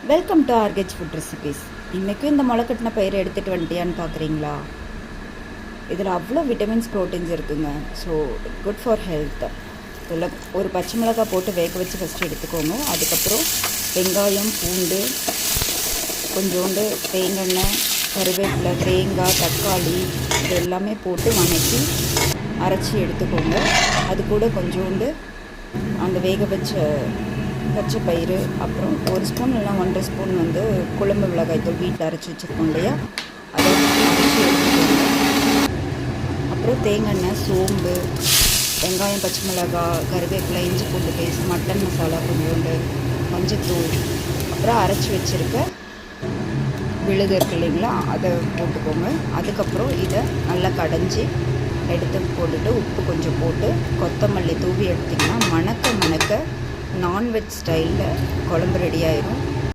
Welcome to ஆர்கெச் food recipes. இன்றைக்கும் இந்த முளைக்கட்டின பயிரை எடுத்துகிட்டு வந்துட்டியான்னு பார்க்குறீங்களா? இதில் அவ்வளோ விட்டமின்ஸ் ப்ரோட்டீன்ஸ் இருக்குங்க. So good for health. இதில் ஒரு பச்சை மிளகாய் போட்டு வேக வச்சு ஃபஸ்ட்டு எடுத்துக்கோங்க. அதுக்கப்புறம் வெங்காயம், பூண்டு, கொஞ்சோண்டு தேங்காய், கருவேப்பிலை, தேங்காய், தக்காளி இது எல்லாமே போட்டு வதக்கி அரைச்சி எடுத்துக்கோங்க. அது கூட கொஞ்சோண்டு அந்த வேக வச்ச பச்சை பயிறு, அப்புறம் 1 ஸ்பூன் இல்லைனா 1.5 ஸ்பூன் குழம்பு மிளகாய்த்தூள் வீட்டில் அரைச்சி வச்சுருக்கோம் இல்லையா, அதை அரைச்சி எடுத்துக்கோங்க. அப்புறம் தேங்காய், சோம்பு, வெங்காயம், பச்சை மிளகாய், கருவேப்பிலை, இஞ்சி பூண்டு பேஸ்ட், மட்டன் மசாலா கொஞ்சோண்டு, மஞ்சத்தூள், அப்புறம் அரைச்சி வச்சுருக்க விழுது இருக்கு இல்லைங்களா, அதை போட்டுக்கோங்க. அதுக்கப்புறம் இதை நல்லா கடைஞ்சி எடுத்து போட்டுட்டு உப்பு கொஞ்சம் போட்டு கொத்தமல்லி தூவி எடுத்திங்கன்னா மணக்க நான்வெஜ் ஸ்டைலில் குழம்பு ரெடி ஆயிடும்.